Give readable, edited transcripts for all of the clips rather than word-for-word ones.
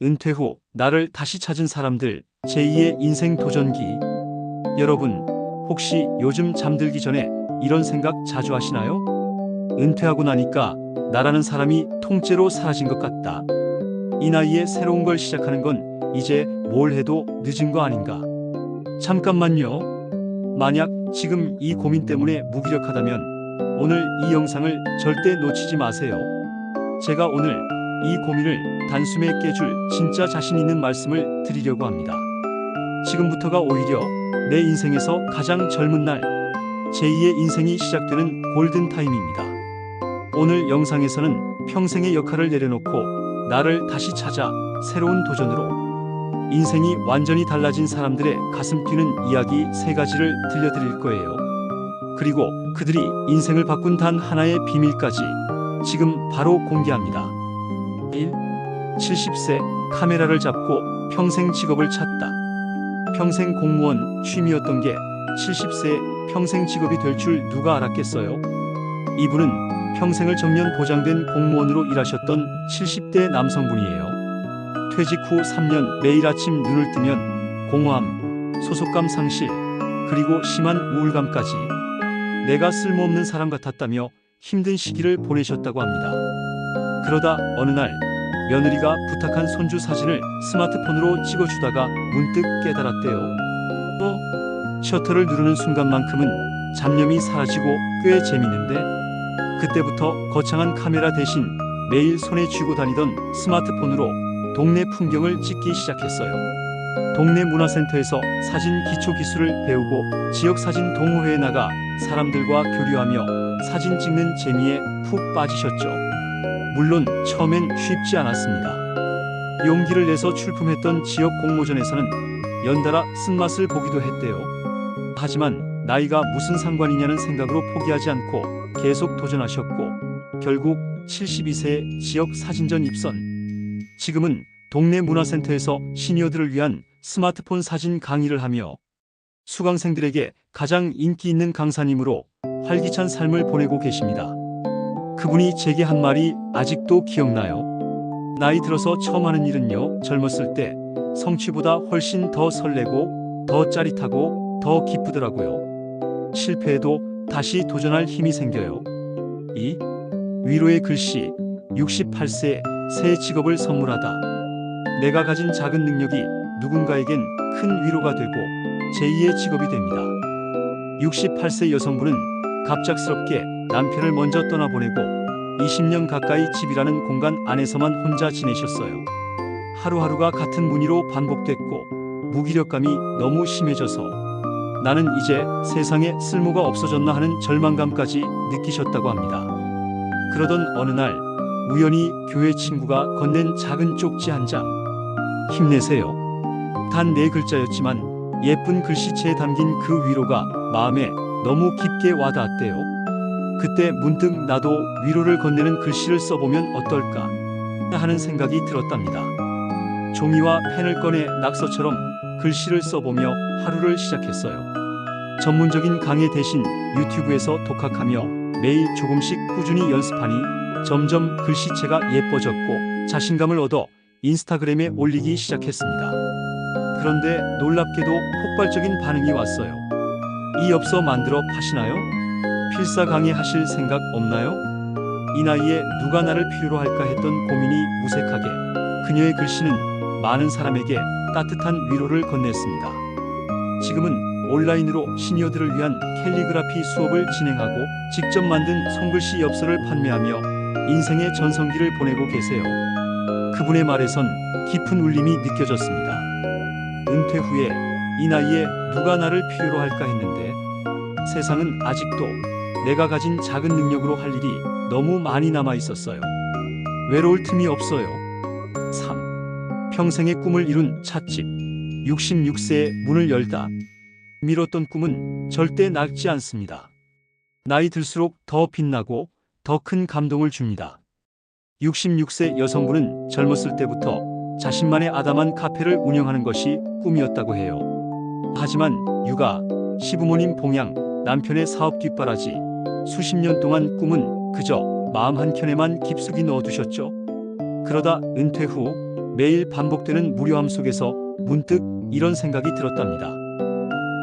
은퇴 후 나를 다시 찾은 사람들 제2의 인생 도전기. 여러분, 혹시 요즘 잠들기 전에 이런 생각 자주 하시나요? 은퇴하고 나니까 나라는 사람이 통째로 사라진 것 같다. 이 나이에 새로운 걸 시작하는 건 이제 뭘 해도 늦은 거 아닌가? 잠깐만요. 만약 지금 이 고민 때문에 무기력하다면 오늘 이 영상을 절대 놓치지 마세요. 제가 오늘 이 고민을 단숨에 깨줄 진짜 자신 있는 말씀을 드리려고 합니다. 지금부터가 오히려 내 인생에서 가장 젊은 날, 제2의 인생이 시작되는 골든 타임입니다. 오늘 영상에서는 평생의 역할을 내려놓고 나를 다시 찾아 새로운 도전으로 인생이 완전히 달라진 사람들의 가슴 뛰는 이야기 3가지를 들려드릴 거예요. 그리고 그들이 인생을 바꾼 단 하나의 비밀까지 지금 바로 공개합니다. 1. 70세 카메라를 잡고 평생 직업을 찾다. 평생 공무원 취미였던 게 70세에 평생 직업이 될 줄 누가 알았겠어요? 이분은 평생을 정년 보장된 공무원으로 일하셨던 70대 남성분이에요. 퇴직 후 3년 매일 아침 눈을 뜨면 공허함, 소속감 상실, 그리고 심한 우울감까지 내가 쓸모없는 사람 같았다며 힘든 시기를 보내셨다고 합니다. 그러다 어느 날 며느리가 부탁한 손주 사진을 스마트폰으로 찍어주다가 문득 깨달았대요. 셔터를 누르는 순간만큼은 잡념이 사라지고 꽤 재밌는데? 그때부터 거창한 카메라 대신 매일 손에 쥐고 다니던 스마트폰으로 동네 풍경을 찍기 시작했어요. 동네 문화센터에서 사진 기초 기술을 배우고 지역 사진 동호회에 나가 사람들과 교류하며 사진 찍는 재미에 푹 빠지셨죠. 물론 처음엔 쉽지 않았습니다. 용기를 내서 출품했던 지역 공모전에서는 연달아 쓴맛을 보기도 했대요. 하지만 나이가 무슨 상관이냐는 생각으로 포기하지 않고 계속 도전하셨고 결국 72세 지역 사진전 입선. 지금은 동네 문화센터에서 시니어들을 위한 스마트폰 사진 강의를 하며 수강생들에게 가장 인기 있는 강사님으로 활기찬 삶을 보내고 계십니다. 그분이 제게 한 말이 아직도 기억나요. 나이 들어서 처음 하는 일은요, 젊었을 때 성취보다 훨씬 더 설레고 더 짜릿하고 더 기쁘더라고요. 실패해도 다시 도전할 힘이 생겨요. 2. 위로의 글씨. 68세에 새 직업을 선물하다. 내가 가진 작은 능력이 누군가에겐 큰 위로가 되고 제2의 직업이 됩니다. 68세 여성분은 갑작스럽게 남편을 먼저 떠나보내고 20년 가까이 집이라는 공간 안에서만 혼자 지내셨어요. 하루하루가 같은 무늬로 반복됐고 무기력감이 너무 심해져서 나는 이제 세상에 쓸모가 없어졌나 하는 절망감까지 느끼셨다고 합니다. 그러던 어느 날 우연히 교회 친구가 건넨 작은 쪽지 한 장. 힘내세요. 단 4글자였지만 예쁜 글씨체에 담긴 그 위로가 마음에 너무 깊게 와닿았대요. 그때 문득 나도 위로를 건네는 글씨를 써보면 어떨까 하는 생각이 들었답니다. 종이와 펜을 꺼내 낙서처럼 글씨를 써보며 하루를 시작했어요. 전문적인 강의 대신 유튜브에서 독학하며 매일 조금씩 꾸준히 연습하니 점점 글씨체가 예뻐졌고 자신감을 얻어 인스타그램에 올리기 시작했습니다. 그런데 놀랍게도 폭발적인 반응이 왔어요. 이 엽서 만들어 파시나요? 필사 강의 하실 생각 없나요? 이 나이에 누가 나를 필요로 할까 했던 고민이 무색하게 그녀의 글씨는 많은 사람에게 따뜻한 위로를 건넸습니다. 지금은 온라인으로 시니어들을 위한 캘리그라피 수업을 진행하고 직접 만든 손글씨 엽서를 판매하며 인생의 전성기를 보내고 계세요. 그분의 말에선 깊은 울림이 느껴졌습니다. 은퇴 후에 이 나이에 누가 나를 필요로 할까 했는데 세상은 아직도 내가 가진 작은 능력으로 할 일이 너무 많이 남아 있었어요. 외로울 틈이 없어요. 3. 평생의 꿈을 이룬 찻집. 66세에 문을 열다. 미뤘던 꿈은 절대 낡지 않습니다. 나이 들수록 더 빛나고 더 큰 감동을 줍니다. 66세 여성분은 젊었을 때부터 자신만의 아담한 카페를 운영하는 것이 꿈이었다고 해요. 하지만 육아, 시부모님 봉양, 남편의 사업 뒷바라지, 수십 년 동안 꿈은 그저 마음 한켠에만 깊숙이 넣어두셨죠. 그러다 은퇴 후 매일 반복되는 무료함 속에서 문득 이런 생각이 들었답니다.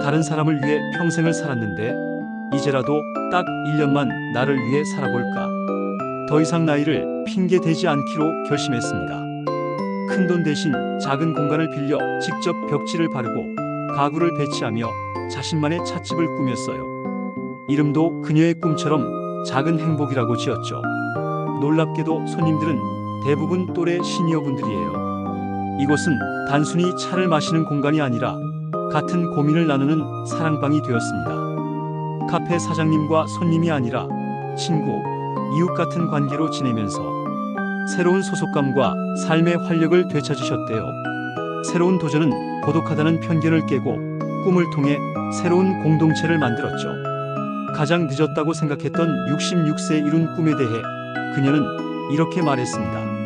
다른 사람을 위해 평생을 살았는데 이제라도 딱 1년만 나를 위해 살아볼까. 더 이상 나이를 핑계 대지 않기로 결심했습니다. 큰돈 대신 작은 공간을 빌려 직접 벽지를 바르고 가구를 배치하며 자신만의 찻집을 꾸몄어요. 이름도 그녀의 꿈처럼 작은 행복이라고 지었죠. 놀랍게도 손님들은 대부분 또래 시니어분들이에요. 이곳은 단순히 차를 마시는 공간이 아니라 같은 고민을 나누는 사랑방이 되었습니다. 카페 사장님과 손님이 아니라 친구, 이웃 같은 관계로 지내면서 새로운 소속감과 삶의 활력을 되찾으셨대요. 새로운 도전은 고독하다는 편견을 깨고 꿈을 통해 새로운 공동체를 만들었죠. 가장 늦었다고 생각했던 66세 이룬 꿈에 대해 그녀는 이렇게 말했습니다.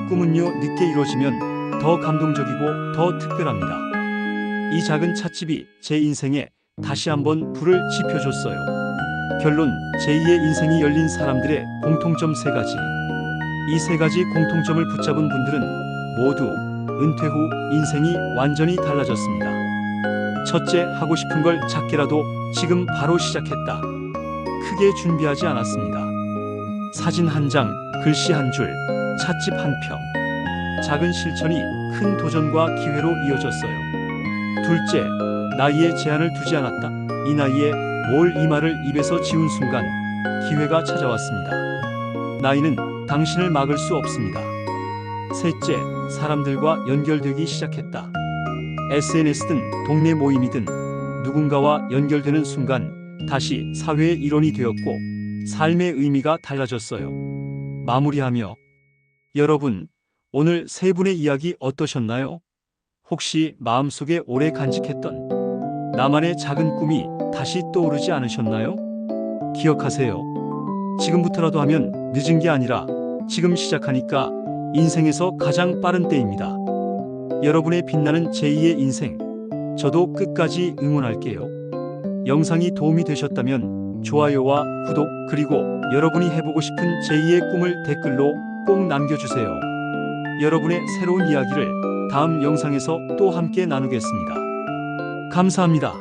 꿈은요, 늦게 이루어지면 더 감동적이고 더 특별합니다. 이 작은 찻집이 제 인생에 다시 한번 불을 지펴줬어요. 결론, 제2의 인생이 열린 사람들의 공통점 3가지. 이 3가지 공통점을 붙잡은 분들은 모두 은퇴 후 인생이 완전히 달라졌습니다. 첫째, 하고 싶은 걸 작게라도 지금 바로 시작했다. 크게 준비하지 않았습니다. 사진 한 장, 글씨 한 줄, 찻집 한 평. 작은 실천이 큰 도전과 기회로 이어졌어요. 둘째, 나이에 제한을 두지 않았다. 이 나이에 뭘 이 말을 입에서 지운 순간 기회가 찾아왔습니다. 나이는 당신을 막을 수 없습니다. 셋째, 사람들과 연결되기 시작했다. SNS든 동네 모임이든 누군가와 연결되는 순간 다시 사회의 일원이 되었고 삶의 의미가 달라졌어요. 마무리하며 여러분, 오늘 3분의 이야기 어떠셨나요? 혹시 마음속에 오래 간직했던 나만의 작은 꿈이 다시 떠오르지 않으셨나요? 기억하세요. 지금부터라도 하면 늦은 게 아니라 지금 시작하니까 인생에서 가장 빠른 때입니다. 여러분의 빛나는 제2의 인생, 저도 끝까지 응원할게요. 영상이 도움이 되셨다면 좋아요와 구독, 그리고 여러분이 해보고 싶은 제2의 꿈을 댓글로 꼭 남겨주세요. 여러분의 새로운 이야기를 다음 영상에서 또 함께 나누겠습니다. 감사합니다.